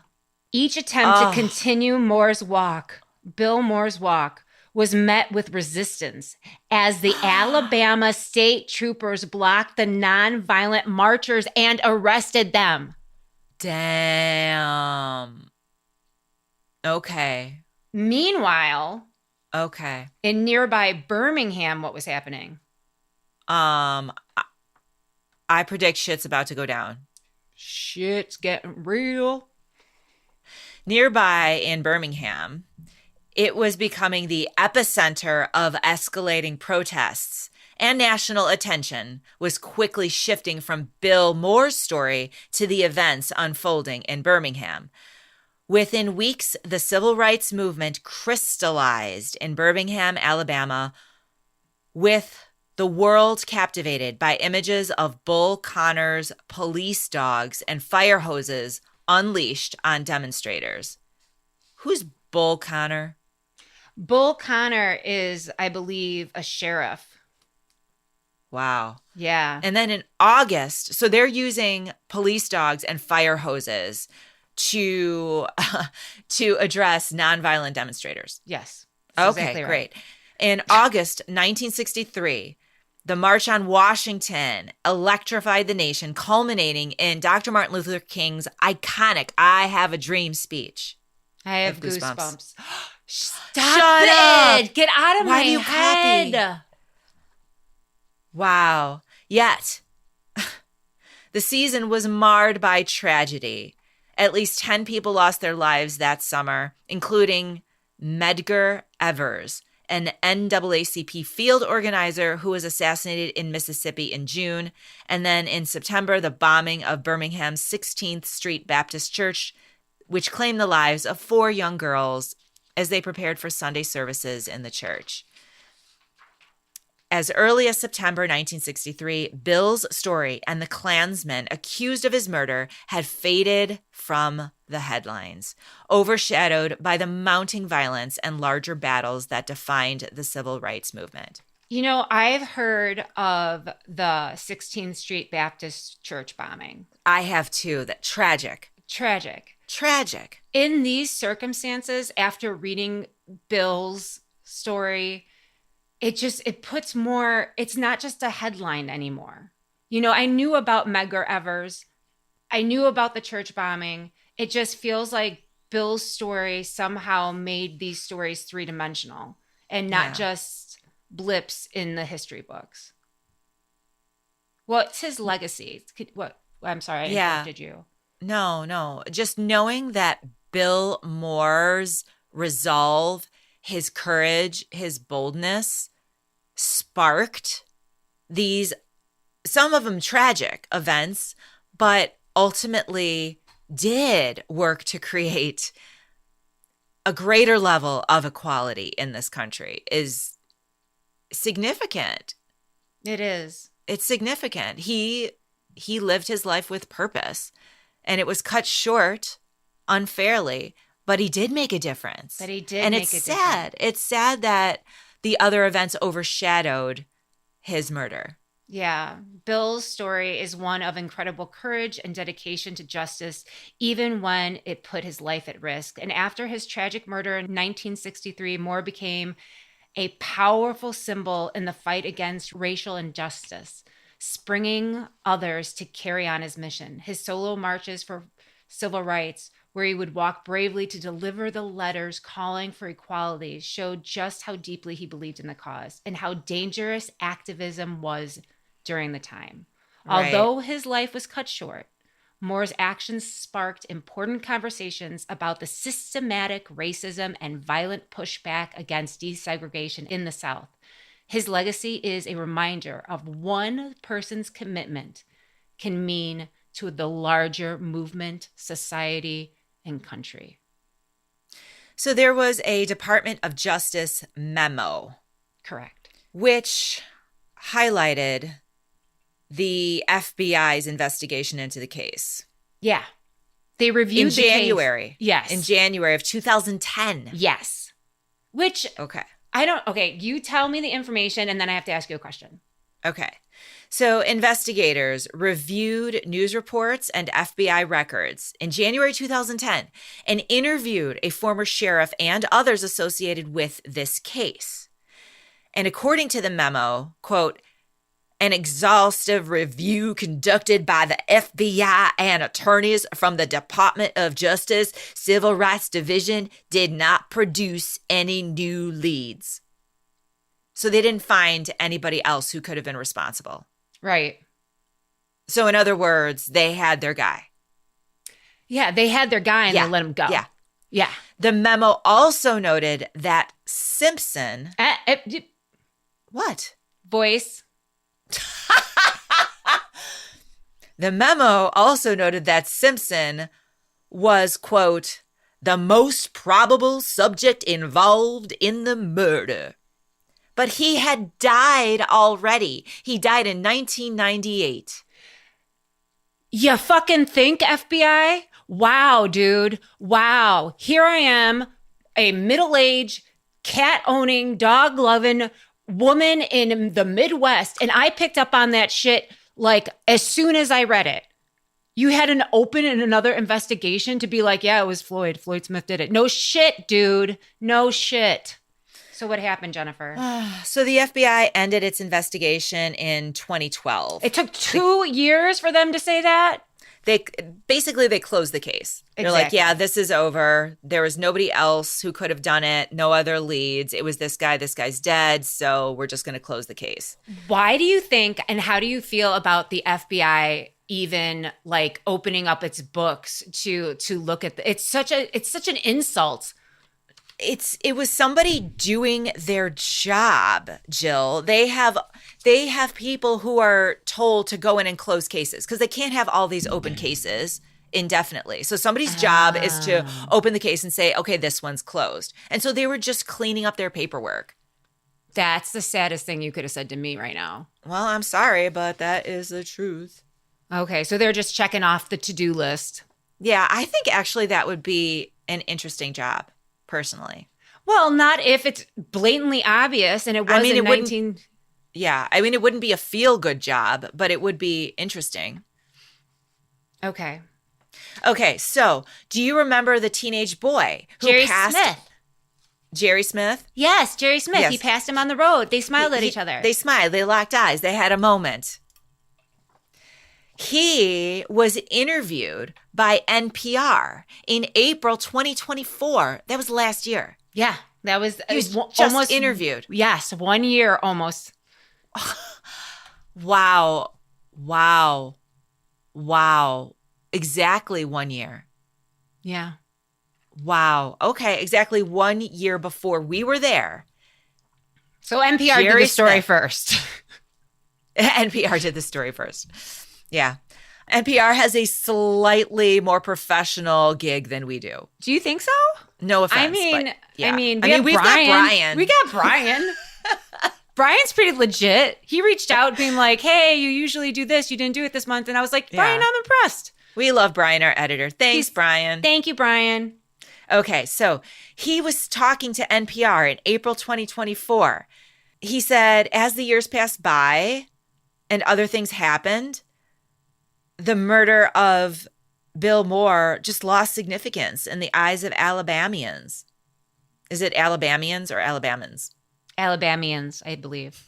Each attempt to continue Bill Moore's walk, was met with resistance as the Alabama state troopers blocked the nonviolent marchers and arrested them. Damn. Okay. Meanwhile, Okay. In nearby Birmingham, what was happening? Um, I predict shit's about to go down. Shit's getting real. Nearby in Birmingham, it was becoming the epicenter of escalating protests, and national attention was quickly shifting from Bill Moore's story to the events unfolding in Birmingham. Within weeks, the civil rights movement crystallized in Birmingham, Alabama, with the world captivated by images of Bull Connor's police dogs and fire hoses unleashed on demonstrators. Who's Bull Connor? Bull Connor is, I believe, a sheriff. Wow. Yeah. And then in August, so they're using police dogs and fire hoses to address nonviolent demonstrators. Yes. Okay, exactly right. great. In August 1963, the March on Washington electrified the nation, culminating in Dr. Martin Luther King's iconic "I Have a Dream" speech. I have I have goosebumps. goosebumps. Stop Shut it! up! Get out of Why my do you head! copy? Wow. Yet, the season was marred by tragedy. At least 10 people lost their lives that summer, including Medgar Evers, an NAACP field organizer who was assassinated in Mississippi in June. And then in September, the bombing of Birmingham's 16th Street Baptist Church, which claimed the lives of 4 young girls as they prepared for Sunday services in the church. As early as September 1963, Bill's story and the Klansmen accused of his murder had faded from the headlines, overshadowed by the mounting violence and larger battles that defined the civil rights movement. You know, I've heard of the 16th Street Baptist Church bombing. I have too. That tragic. Tragic. In these circumstances, after reading Bill's story, it puts more, it's not just a headline anymore. You know, I knew about Medgar Evers. I knew about the church bombing. It just feels like Bill's story somehow made these stories 3-dimensional and not just blips in the history books. What's his legacy? I'm sorry, I interrupted you. No. Just knowing that Bill Moore's resolve, his courage, his boldness sparked these, some of them tragic events, but ultimately did work to create a greater level of equality in this country is significant. It is. It's significant. He lived his life with purpose, and it was cut short unfairly, but he did make a difference. And it's sad. It's sad that the other events overshadowed his murder. Yeah. Bill's story is one of incredible courage and dedication to justice, even when it put his life at risk. And after his tragic murder in 1963, Moore became a powerful symbol in the fight against racial injustice, springing others to carry on his mission. His solo marches for civil rights, where he would walk bravely to deliver the letters calling for equality, showed just how deeply he believed in the cause and how dangerous activism was during the time. Right. Although his life was cut short, Moore's actions sparked important conversations about the systematic racism and violent pushback against desegregation in the South. His legacy is a reminder of one person's commitment can mean to the larger movement, society, and country. So there was a Department of Justice memo. Correct. Which highlighted the FBI's investigation into the case. Yeah. They reviewed the January. Case. Yes. In January of 2010. Yes. Which, okay. You tell me the information and then I have to ask you a question. Okay. So investigators reviewed news reports and FBI records in January 2010 and interviewed a former sheriff and others associated with this case. And according to the memo, quote, An exhaustive review conducted by the FBI and attorneys from the Department of Justice Civil Rights Division did not produce any new leads. So they didn't find anybody else who could have been responsible. Right. So in other words, they had their guy. Yeah, they had their guy and they let him go. Yeah. Yeah. The memo also noted that Simpson... What? Voice. The memo also noted that Simpson was, quote, the most probable subject involved in the murder. But he had died already. He died in 1998. You fucking think, FBI? Wow, dude. Wow. Here I am, a middle-aged, cat-owning, dog-loving woman in the Midwest, and I picked up on that shit like as soon as I read it. You had an open and another investigation to be like, yeah, it was Floyd. Floyd Smith did it. No shit, dude. No shit. So what happened, Jennifer? So the FBI ended its investigation in 2012. It took 2 years for them to say that? They closed the case. Exactly. They're like, yeah, this is over. There was nobody else who could have done it. No other leads. It was this guy. This guy's dead. So we're just going to close the case. Why do you think, and how do you feel about the FBI even like opening up its books to look at it's such an insult. It was somebody doing their job, Jill. They have people who are told to go in and close cases because they can't have all these open cases indefinitely. So somebody's job is to open the case and say, okay, this one's closed. And so they were just cleaning up their paperwork. That's the saddest thing you could have said to me right now. Well, I'm sorry, but that is the truth. Okay, so they're just checking off the to-do list. Yeah, I think actually that would be an interesting job. Personally. Well, not if it's blatantly obvious and it was in 19... Yeah, I mean, it wouldn't be a feel-good job, but it would be interesting. Okay. Okay, so do you remember the teenage boy who Jerry passed... Smith. Jerry Smith? Yes, Jerry Smith. Yes. He passed him on the road. They smiled at each other. They smiled. They locked eyes. They had a moment. He was interviewed by NPR in April 2024. That was last year. Yeah, that was he was just almost interviewed. Yes, 1 year almost. Wow. Exactly 1 year. Yeah. Wow. Okay, exactly 1 year before we were there. So NPR did the story first. NPR did the story first. Yeah. NPR has a slightly more professional gig than we do. Do you think so? No offense. I mean, we've got Brian. We got Brian. Brian's pretty legit. He reached out being like, hey, you usually do this. You didn't do it this month. And I was like, Brian, I'm impressed. We love Brian, our editor. Thanks, Brian. Thank you, Brian. Okay, so he was talking to NPR in April 2024. He said, as the years passed by and other things happened, the murder of Bill Moore just lost significance in the eyes of Alabamians. Is it Alabamians or Alabamans? Alabamians, I believe.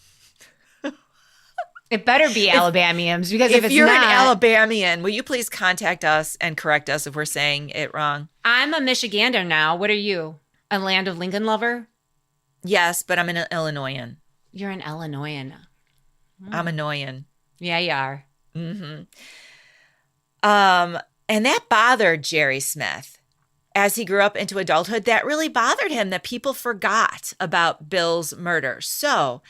It better be Alabamians because if it's you're not, an Alabamian, will you please contact us and correct us if we're saying it wrong? I'm a Michigander now. What are you? A Land of Lincoln lover? Yes, but I'm an Illinoisan. You're an Illinoisan. I'm annoying. Yeah, you are. Mm-hmm. And that bothered Jerry Smith. As he grew up into adulthood, that really bothered him that people forgot about Bill's murder. So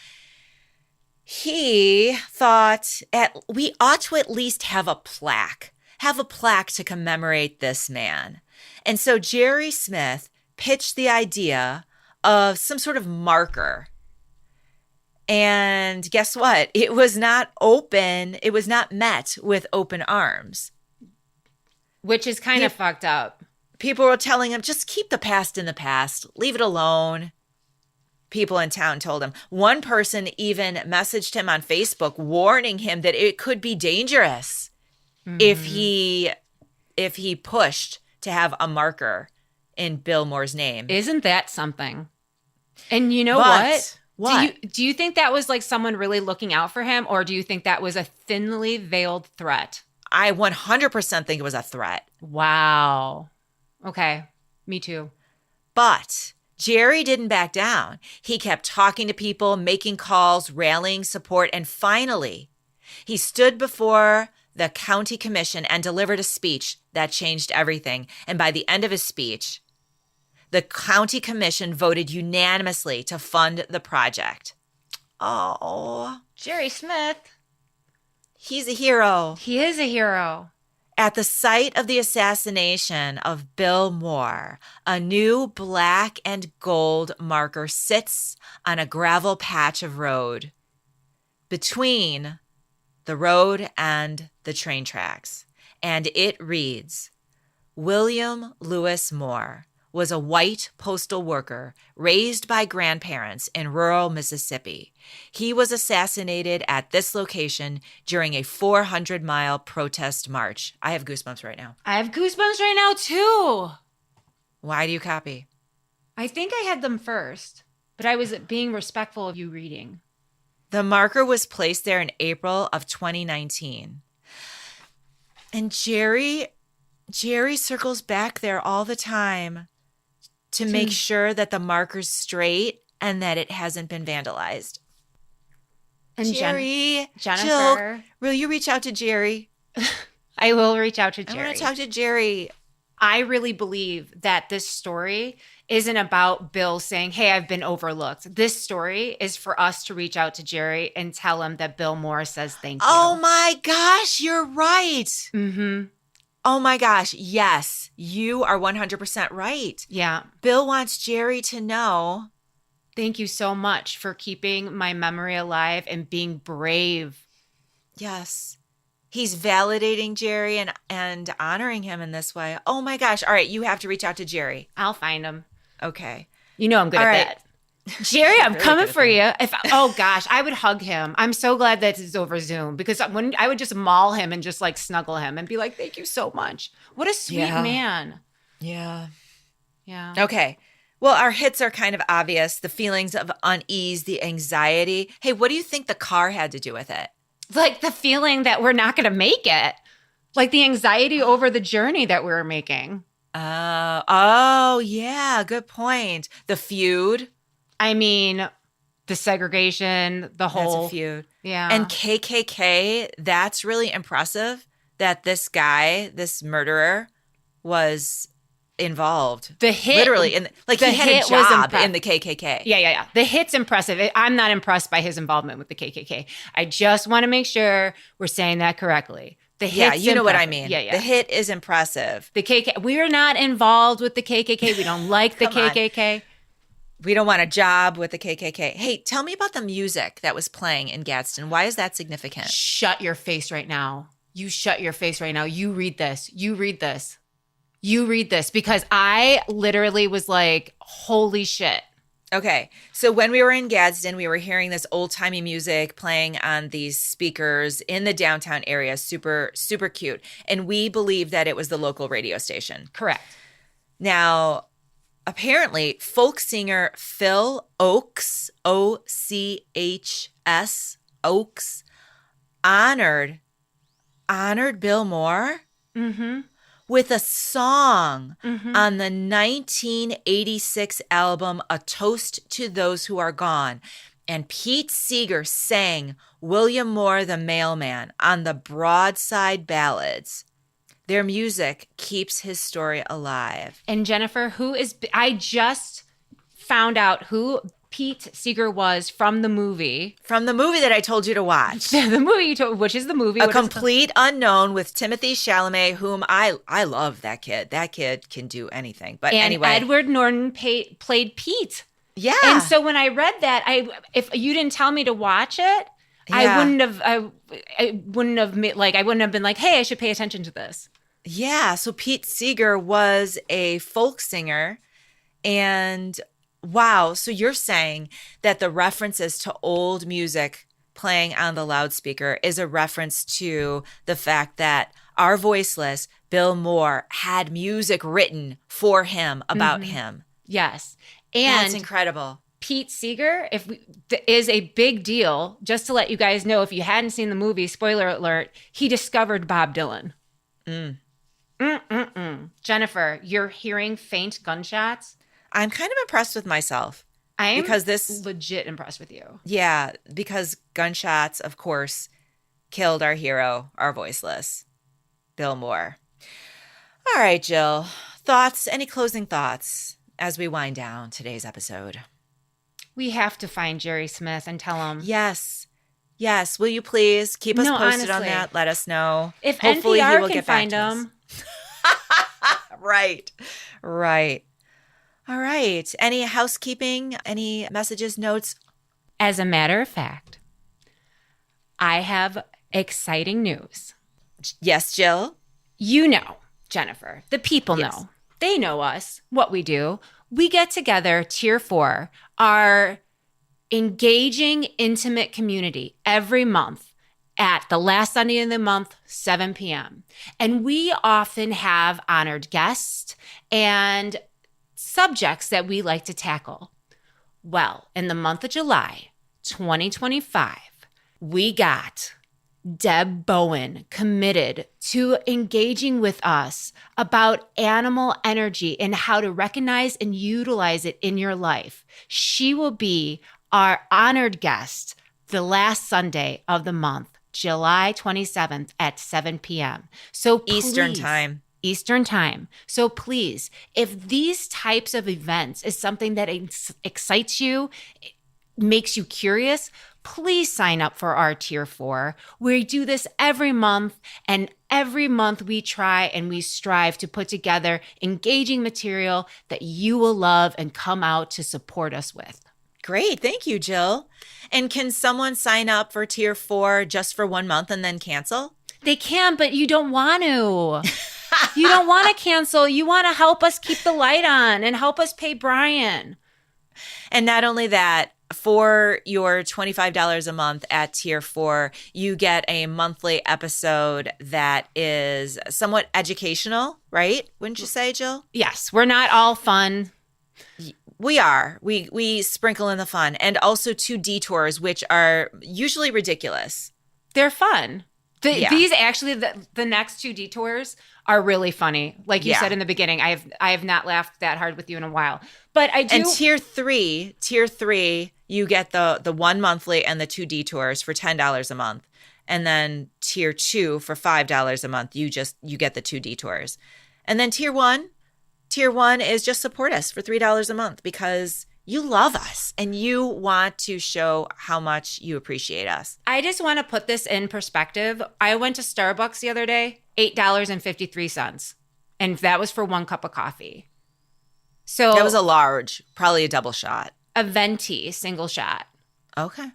he thought we ought to at least have a plaque to commemorate this man. And so Jerry Smith pitched the idea of some sort of marker. And guess what? It was not open. It was not met with open arms. Which is kind of fucked up. People were telling him, just keep the past in the past. Leave it alone. People in town told him. One person even messaged him on Facebook warning him that it could be dangerous if he pushed to have a marker in Bill Moore's name. Isn't that something? And you know what? What? Do you think that was like someone really looking out for him, or do you think that was a thinly veiled threat? I 100% think it was a threat. Wow. Okay. Me too. But Jerry didn't back down. He kept talking to people, making calls, rallying support, and finally, he stood before the county commission and delivered a speech that changed everything. And by the end of his speech, the county commission voted unanimously to fund the project. Oh, Jerry Smith. he's a hero. He is a hero. At the site of the assassination of Bill Moore, a new black and gold marker sits on a gravel patch of road between the road and the train tracks. And it reads, William Lewis Moore was a white postal worker raised by grandparents in rural Mississippi. He was assassinated at this location during a 400-mile protest march. I have goosebumps right now. I have goosebumps right now too. Why do you copy? I think I had them first, but I was being respectful of you reading. The marker was placed there in April of 2019. And Jerry circles back there all the time to make sure that the marker's straight and that it hasn't been vandalized. And Jerry, Jennifer, Jill, will you reach out to Jerry? I will reach out to Jerry. I want to talk to Jerry. I really believe that this story isn't about Bill saying, hey, I've been overlooked. This story is for us to reach out to Jerry and tell him that Bill Moore says thank you. Oh my gosh, you're right. Mm-hmm. Oh my gosh, yes, you are 100% right. Yeah. Bill wants Jerry to know. Thank you so much for keeping my memory alive and being brave. Yes. He's validating Jerry and honoring him in this way. Oh my gosh. All right, you have to reach out to Jerry. I'll find him. Okay. You know I'm good All at right. that. Jerry, I'm Really coming good at for you. Oh gosh, I would hug him. I'm so glad that it's over Zoom because when I would just maul him and just like snuggle him and be like, "Thank you so much." What a sweet man. Yeah. Yeah. Okay. Well, our hits are kind of obvious. The feelings of unease, the anxiety. Hey, what do you think the car had to do with it? Like the feeling that we're not going to make it. Like the anxiety over the journey that we were making. Oh, yeah. Good point. The feud. I mean, the segregation, the whole That's a feud. Yeah. And KKK, that's really impressive that this guy, this murderer, was involved. The hit, literally, he had a job in the KKK. Yeah. The hit's impressive. I'm not impressed by his involvement with the KKK. I just want to make sure we're saying that correctly. The hit's yeah, you know what I impressive. mean. Yeah. The hit is impressive. The KKK. We're not involved with the KKK. We don't like the KKK. We don't want a job with the KKK. Hey, tell me about the music that was playing in Gadsden. Why is that significant? Shut your face right now. You shut your face right now. You read this. You read this. You read this because I literally was like, holy shit. Okay. So when we were in Gadsden, we were hearing this old-timey music playing on these speakers in the downtown area. Super, super cute. And we believe that it was the local radio station. Correct. Now, apparently, folk singer Phil Oakes, O-C-H-S, Oakes, honored Bill Moore with a song on the 1986 album, A Toast to Those Who Are Gone. And Pete Seeger sang William Moore the Mailman on the Broadside Ballads. Their music keeps his story alive. And Jennifer, I just found out who Pete Seeger was from the movie. From the movie that I told you to watch. The movie you told, which is the movie. A Complete Unknown with Timothée Chalamet, whom I love that kid. That kid can do anything. But and anyway. Edward Norton played Pete. Yeah. And so when I read that, if you didn't tell me to watch it, I wouldn't have been like, hey, I should pay attention to this. Yeah. So Pete Seeger was a folk singer. And wow. So you're saying that the references to old music playing on the loudspeaker is a reference to the fact that our voiceless Bill Moore had music written for him about him. Yes. And that's incredible. Pete Seeger is a big deal. Just to let you guys know, if you hadn't seen the movie, spoiler alert, he discovered Bob Dylan. Jennifer, you're hearing faint gunshots. I'm kind of impressed with myself. I'm because this legit impressed with you. Yeah, because gunshots, of course, killed our hero, our voiceless, Bill Moore. All right, Jill. Thoughts? Any closing thoughts as we wind down today's episode? We have to find Jerry Smith and tell him. Yes. Yes. Will you please keep us posted on that? Let us know. If hopefully NPR he will can get back find to us. him. Right. Right. All right. Any housekeeping? Any messages, notes? As a matter of fact, I have exciting news. Yes, Jill? You know, Jennifer, the people know. They know us, what we do. We get together, Tier 4, our engaging, intimate community every month at the last Sunday of the month, 7 p.m. And we often have honored guests and subjects that we like to tackle. Well, in the month of July 2025, we got Deb Bowen committed to engaging with us about animal energy and how to recognize and utilize it in your life. She will be our honored guest the last Sunday of the month, July 27th at 7 p.m. So please, Eastern time. So please, if these types of events is something that excites you, makes you curious, please sign up for our Tier 4. We do this every month, and every month we try and we strive to put together engaging material that you will love and come out to support us with. Great. Thank you, Jill. And can someone sign up for Tier 4 just for 1 month and then cancel? They can, but you don't want to. You don't want to cancel. You want to help us keep the light on and help us pay Brian. And not only that, for your $25 a month at Tier 4, you get a monthly episode that is somewhat educational, right? Wouldn't you say, Jill? Yes, we're not all fun. We are. We sprinkle in the fun. And also 2 detours, which are usually ridiculous. They're fun. These actually, the next 2 detours are really funny. Like you said in the beginning, I have not laughed that hard with you in a while. But I do. And Tier 3, you get the 1 monthly and the 2 detours for $10 a month. And then Tier 2 for $5 a month, you get the 2 detours. And then Tier 1 is just support us for $3 a month because you love us and you want to show how much you appreciate us. I just want to put this in perspective. I went to Starbucks the other day, $8.53. And that was for 1 cup of coffee. So that was a large, probably a double shot. A venti single shot. Okay.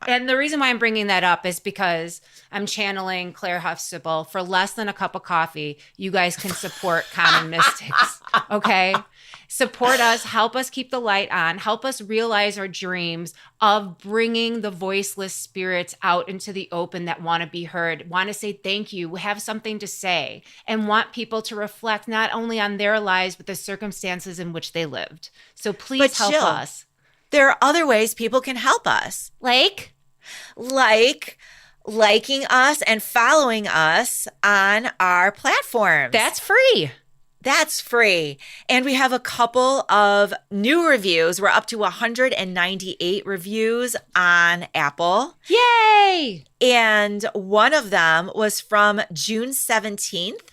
And the reason why I'm bringing that up is because I'm channeling Claire Huxtable. For less than a cup of coffee, you guys can support Common Mystics. Okay? Support us, help us keep the light on, help us realize our dreams of bringing the voiceless spirits out into the open that want to be heard, want to say thank you, have something to say, and want people to reflect not only on their lives, but the circumstances in which they lived. So please help us. There are other ways people can help us. Like liking us and following us on our platforms. That's free. And we have a couple of new reviews. We're up to 198 reviews on Apple. Yay! And one of them was from June 17th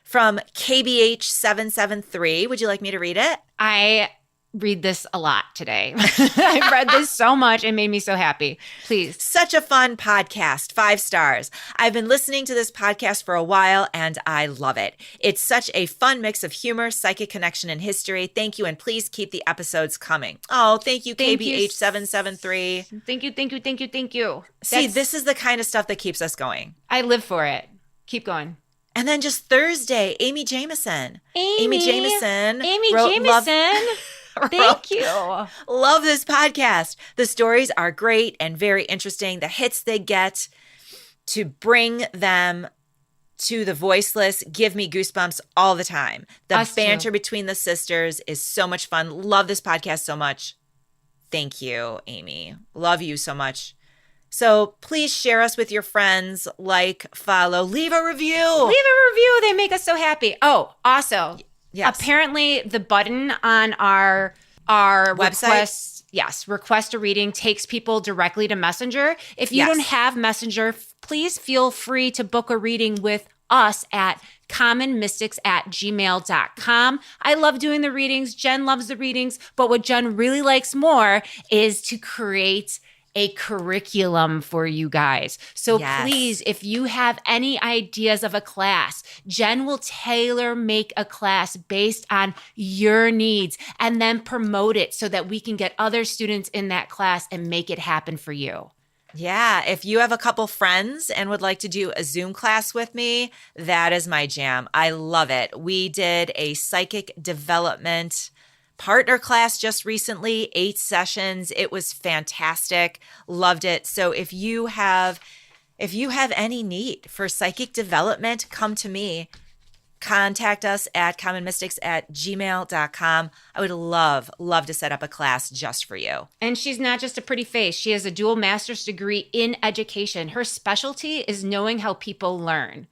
from KBH773. Would you like me to read it? I read this a lot today. I've read this so much. It made me so happy. Please. Such a fun podcast. 5 stars. I've been listening to this podcast for a while and I love it. It's such a fun mix of humor, psychic connection, and history. Thank you. And please keep the episodes coming. Oh, thank you, KBH773. Thank you. See, this is the kind of stuff that keeps us going. I live for it. Keep going. And then just Thursday, Amy Jameson. Amy Jameson. Thank you. Love this podcast. The stories are great and very interesting. The hits they get to bring them to the voiceless give me goosebumps all the time. The Us banter too. between the sisters is so much fun. Love this podcast so much. Thank you, Amy. Love you so much. So please share us with your friends, like, follow, leave a review. Leave a review. They make us so happy. Oh, also, Yes. apparently the button on our Website? request a reading takes people directly to Messenger. If you Yes. don't have Messenger, please feel free to book a reading with us at commonmystics@gmail.com. I love doing the readings. Jen loves the readings. But what Jen really likes more is to create a curriculum for you guys. So Yes. please, if you have any ideas of a class, Jen will tailor make a class based on your needs and then promote it so that we can get other students in that class and make it happen for you. Yeah, if you have a couple friends and would like to do a Zoom class with me, that is my jam. I love it. We did a psychic development partner class just recently, 8 sessions. It was fantastic. Loved it. So if you have any need for psychic development, come to me. Contact us at commonmystics@gmail.com. I would love to set up a class just for you. And she's not just a pretty face. She has a dual master's degree in education. Her specialty is knowing how people learn.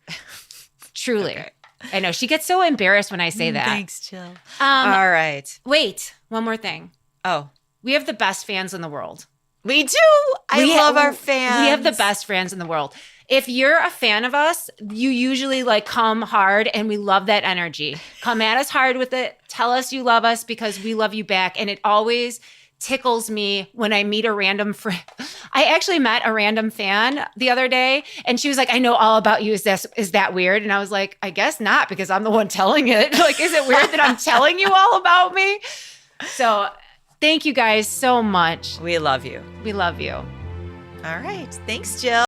Truly. Okay. I know. She gets so embarrassed when I say that. Thanks, Jill. All right. Wait, one more thing. Oh, We have the best fans in the world. we do. I love our fans. We have the best fans in the world. If you're a fan of us, you usually come hard, and we love that energy. Come at us hard with it. Tell us you love us because we love you back. And it always tickles me when I meet a random friend. I actually met a random fan the other day, and she was like, I know all about you. Is that weird? And I was like, I guess not, because I'm the one telling it. Is it weird that I'm telling you all about me? So thank you guys so much. We love you. We love you. All right. Thanks, Jill.